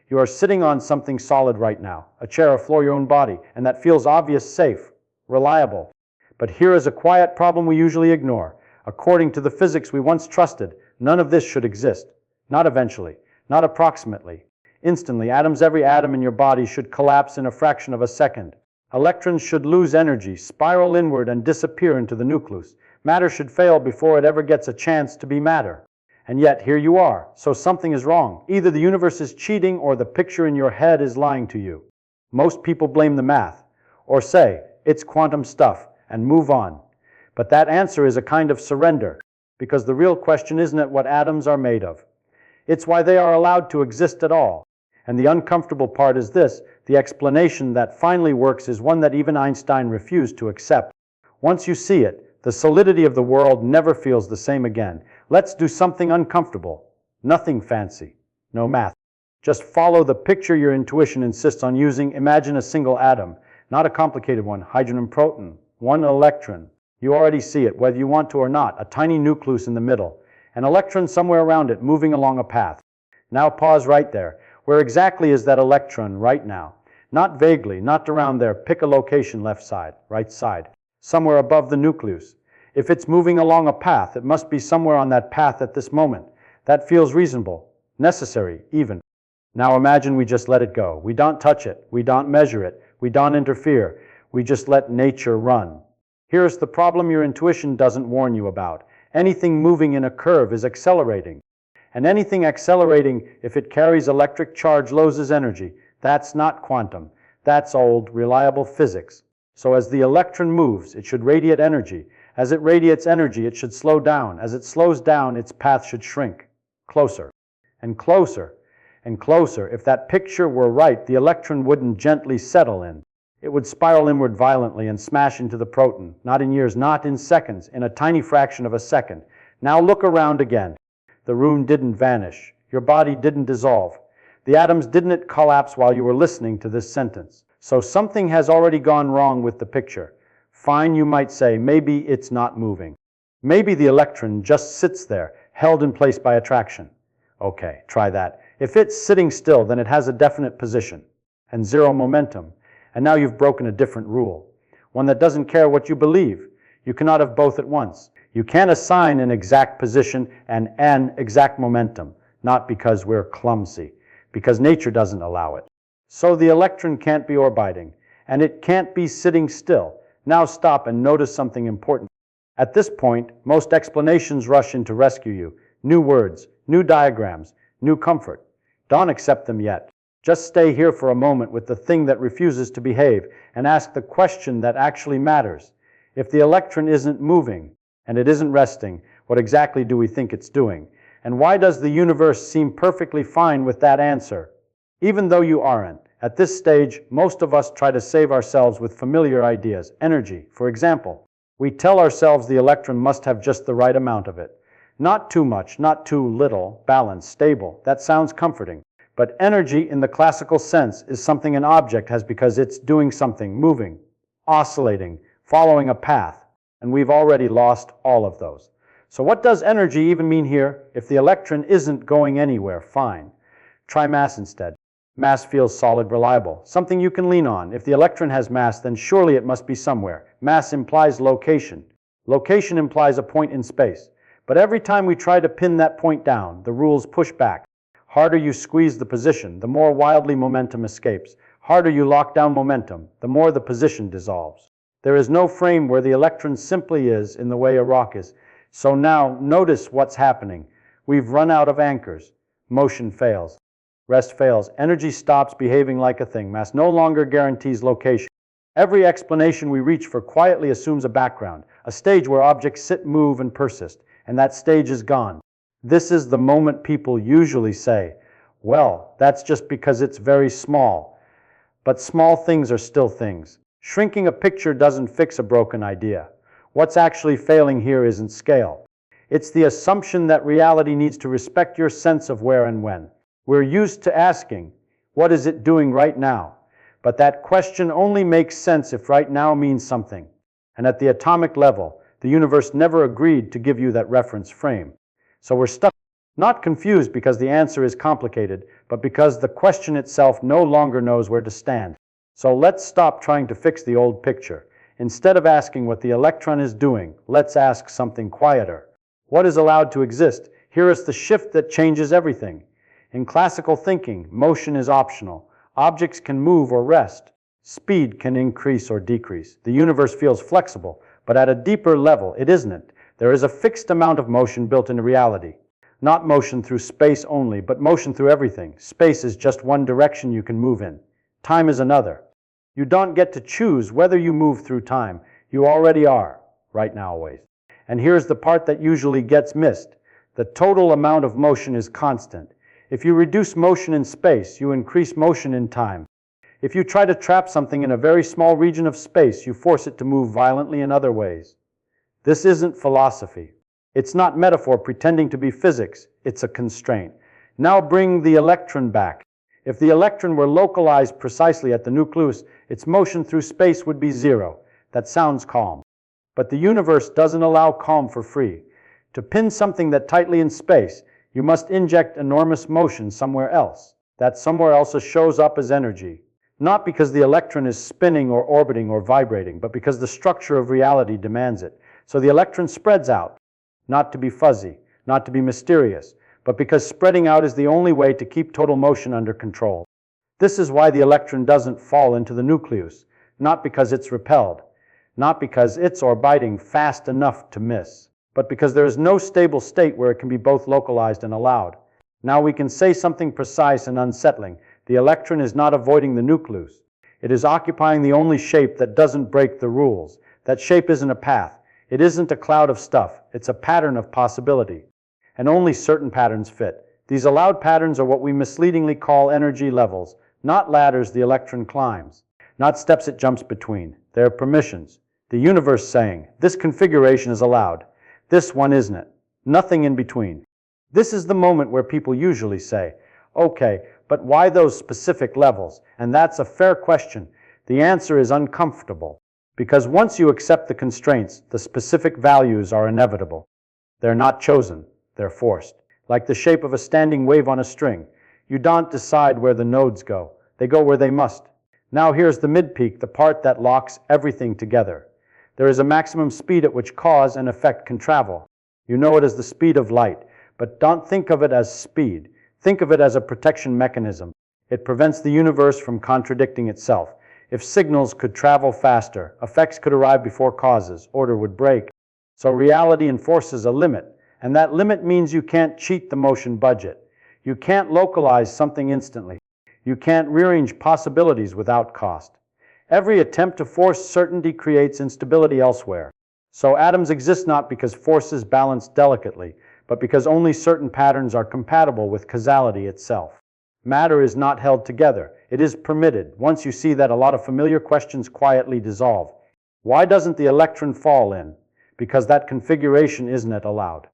You are sitting on something solid right now, a chair, a floor, your own body, and that feels obvious, safe, reliable. But here is a quiet problem we usually ignore. According to the physics we once trusted, none of this should exist. Not eventually, not approximately. Instantly, every atom in your body should collapse in a fraction of a second. Electrons should lose energy, spiral inward, and disappear into the nucleus. Matter should fail before it ever gets a chance to be matter. And yet, here you are. So something is wrong. Either the universe is cheating or the picture in your head is lying to you. Most people blame the math, or say, it's quantum stuff, and move on. But that answer is a kind of surrender, because the real question isn't what atoms are made of. It's why they are allowed to exist at all. And the uncomfortable part is this: the explanation that finally works is one that even Einstein refused to accept. Once you see it, the solidity of the world never feels the same again. Let's do something uncomfortable. Nothing fancy. No math. Just follow the picture your intuition insists on using. Imagine a single atom, not a complicated one, hydrogen and proton, one electron. You already see it, whether you want to or not, a tiny nucleus in the middle, an electron somewhere around it moving along a path. Now pause right there. Where exactly is that electron right now? Not vaguely, not around there. Pick a location, left side, right side, somewhere above the nucleus. If it's moving along a path, it must be somewhere on that path at this moment. That feels reasonable, necessary, even. Now imagine we just let it go. We don't touch it. We don't measure it. We don't interfere. We just let nature run. Here's the problem your intuition doesn't warn you about. Anything moving in a curve is accelerating. And anything accelerating, if it carries electric charge, loses energy. That's not quantum. That's old, reliable physics. So as the electron moves, it should radiate energy. As it radiates energy, it should slow down. As it slows down, its path should shrink. Closer, and closer, and closer. If that picture were right, the electron wouldn't gently settle in. It would spiral inward violently and smash into the proton. Not in years, not in seconds, in a tiny fraction of a second. Now look around again. The room didn't vanish. Your body didn't dissolve. The atoms didn't collapse while you were listening to this sentence. So something has already gone wrong with the picture. Fine, you might say, maybe it's not moving. Maybe the electron just sits there, held in place by attraction. Okay, try that. If it's sitting still, then it has a definite position and zero momentum. And now you've broken a different rule, one that doesn't care what you believe. You cannot have both at once. You can't assign an exact position and an exact momentum, not because we're clumsy, because nature doesn't allow it. So the electron can't be orbiting, and it can't be sitting still. Now stop and notice something important. At this point, most explanations rush in to rescue you. New words, new diagrams, new comfort. Don't accept them yet. Just stay here for a moment with the thing that refuses to behave and ask the question that actually matters. If the electron isn't moving, and it isn't resting, what exactly do we think it's doing? And why does the universe seem perfectly fine with that answer? Even though you aren't. At this stage, most of us try to save ourselves with familiar ideas. Energy, for example. We tell ourselves the electron must have just the right amount of it. Not too much, not too little, balanced, stable. That sounds comforting. But energy in the classical sense is something an object has because it's doing something, moving, oscillating, following a path. And we've already lost all of those. So what does energy even mean here? If the electron isn't going anywhere, fine. Try mass instead. Mass feels solid, reliable, something you can lean on. If the electron has mass, then surely it must be somewhere. Mass implies location. Location implies a point in space. But every time we try to pin that point down, the rules push back. Harder you squeeze the position, the more wildly momentum escapes. Harder you lock down momentum, the more the position dissolves. There is no frame where the electron simply is in the way a rock is. So now notice what's happening. We've run out of anchors. Motion fails. Rest fails. Energy stops behaving like a thing. Mass no longer guarantees location. Every explanation we reach for quietly assumes a background, a stage where objects sit, move, and persist, and that stage is gone. This is the moment people usually say, well, that's just because it's very small. But small things are still things. Shrinking a picture doesn't fix a broken idea. What's actually failing here isn't scale. It's the assumption that reality needs to respect your sense of where and when. We're used to asking, what is it doing right now? But that question only makes sense if right now means something. And at the atomic level, the universe never agreed to give you that reference frame. So we're stuck. Not confused because the answer is complicated, but because the question itself no longer knows where to stand. So let's stop trying to fix the old picture. Instead of asking what the electron is doing, let's ask something quieter. What is allowed to exist? Here is the shift that changes everything. In classical thinking, motion is optional. Objects can move or rest. Speed can increase or decrease. The universe feels flexible, but at a deeper level, it isn't. There is a fixed amount of motion built into reality. Not motion through space only, but motion through everything. Space is just one direction you can move in. Time is another. You don't get to choose whether you move through time. You already are, right now always. And here's the part that usually gets missed. The total amount of motion is constant. If you reduce motion in space, you increase motion in time. If you try to trap something in a very small region of space, you force it to move violently in other ways. This isn't philosophy. It's not metaphor pretending to be physics. It's a constraint. Now bring the electron back. If the electron were localized precisely at the nucleus, its motion through space would be zero. That sounds calm. But the universe doesn't allow calm for free. To pin something that tightly in space, you must inject enormous motion somewhere else. That somewhere else shows up as energy. Not because the electron is spinning or orbiting or vibrating, but because the structure of reality demands it. So the electron spreads out. Not to be fuzzy, not to be mysterious, but because spreading out is the only way to keep total motion under control. This is why the electron doesn't fall into the nucleus, not because it's repelled, not because it's orbiting fast enough to miss, but because there is no stable state where it can be both localized and allowed. Now we can say something precise and unsettling. The electron is not avoiding the nucleus. It is occupying the only shape that doesn't break the rules. That shape isn't a path. It isn't a cloud of stuff, it's a pattern of possibility. And only certain patterns fit. These allowed patterns are what we misleadingly call energy levels, not ladders the electron climbs, not steps it jumps between. They are permissions. The universe saying, this configuration is allowed, this one isn't it. Nothing in between. This is the moment where people usually say, okay, but why those specific levels? And that's a fair question. The answer is uncomfortable. Because once you accept the constraints, the specific values are inevitable. They're not chosen, they're forced. Like the shape of a standing wave on a string. You don't decide where the nodes go. They go where they must. Now here's the mid-peak, the part that locks everything together. There is a maximum speed at which cause and effect can travel. You know it as the speed of light, but don't think of it as speed. Think of it as a protection mechanism. It prevents the universe from contradicting itself. If signals could travel faster, effects could arrive before causes, order would break. So reality enforces a limit, and that limit means you can't cheat the motion budget. You can't localize something instantly. You can't rearrange possibilities without cost. Every attempt to force certainty creates instability elsewhere. So atoms exist not because forces balance delicately, but because only certain patterns are compatible with causality itself. Matter is not held together. It is permitted. Once you see that, a lot of familiar questions quietly dissolve. Why doesn't the electron fall in? Because that configuration isn't allowed.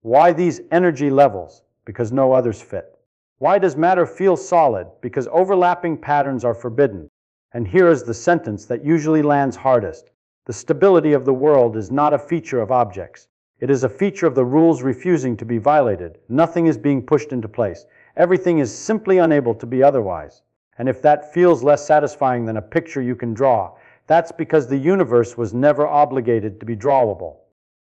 Why these energy levels? Because no others fit. Why does matter feel solid? Because overlapping patterns are forbidden. And here is the sentence that usually lands hardest. The stability of the world is not a feature of objects. It is a feature of the rules refusing to be violated. Nothing is being pushed into place. Everything is simply unable to be otherwise. And if that feels less satisfying than a picture you can draw, that's because the universe was never obligated to be drawable.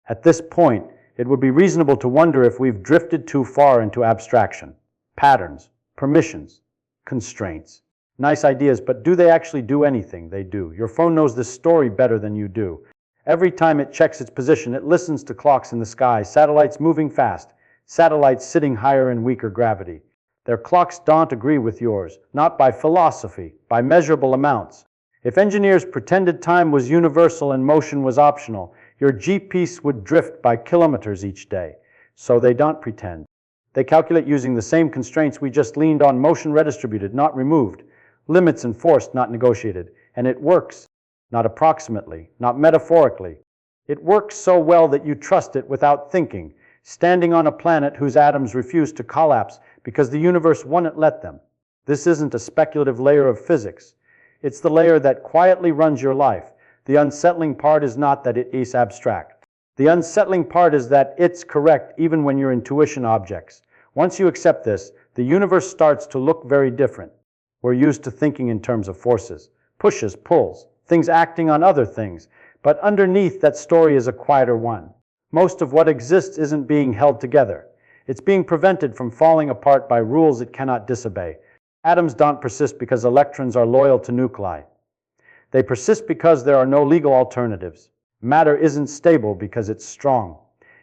At this point, it would be reasonable to wonder if we've drifted too far into abstraction. Patterns, permissions, constraints. Nice ideas, but do they actually do anything? They do. Your phone knows this story better than you do. Every time it checks its position, it listens to clocks in the sky, satellites moving fast, satellites sitting higher in weaker gravity. Their clocks don't agree with yours, not by philosophy, by measurable amounts. If engineers pretended time was universal and motion was optional, your G-piece would drift by kilometers each day. So they don't pretend. They calculate using the same constraints we just leaned on: motion redistributed, not removed, limits enforced, not negotiated. And it works, not approximately, not metaphorically. It works so well that you trust it without thinking, standing on a planet whose atoms refuse to collapse because the universe won't let them. This isn't a speculative layer of physics. It's the layer that quietly runs your life. The unsettling part is not that it is abstract. The unsettling part is that it's correct even when your intuition objects. Once you accept this, the universe starts to look very different. We're used to thinking in terms of forces, pushes, pulls, things acting on other things, but underneath that story is a quieter one. Most of what exists isn't being held together. It's being prevented from falling apart by rules it cannot disobey. Atoms don't persist because electrons are loyal to nuclei. They persist because there are no legal alternatives. Matter isn't stable because it's strong.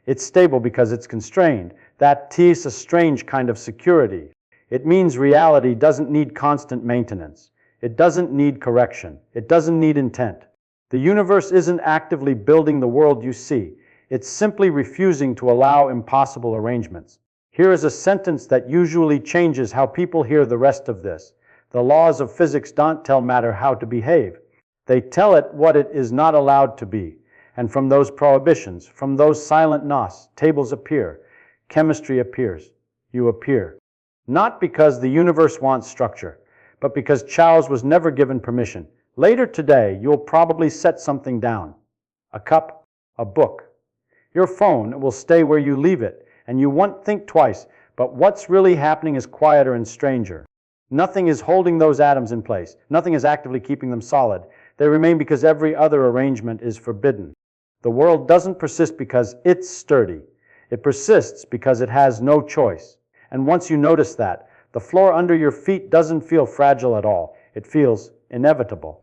It's stable because it's constrained. That is a strange kind of security. It means reality doesn't need constant maintenance. It doesn't need correction. It doesn't need intent. The universe isn't actively building the world you see. It's simply refusing to allow impossible arrangements. Here is a sentence that usually changes how people hear the rest of this. The laws of physics don't tell matter how to behave. They tell it what it is not allowed to be. And from those prohibitions, from those silent nos, tables appear. Chemistry appears. You appear. Not because the universe wants structure, but because Charles was never given permission. Later today, you'll probably set something down. A cup, a book. Your phone will stay where you leave it, and you won't think twice, but what's really happening is quieter and stranger. Nothing is holding those atoms in place. Nothing is actively keeping them solid. They remain because every other arrangement is forbidden. The world doesn't persist because it's sturdy. It persists because it has no choice. And once you notice that, the floor under your feet doesn't feel fragile at all. It feels inevitable.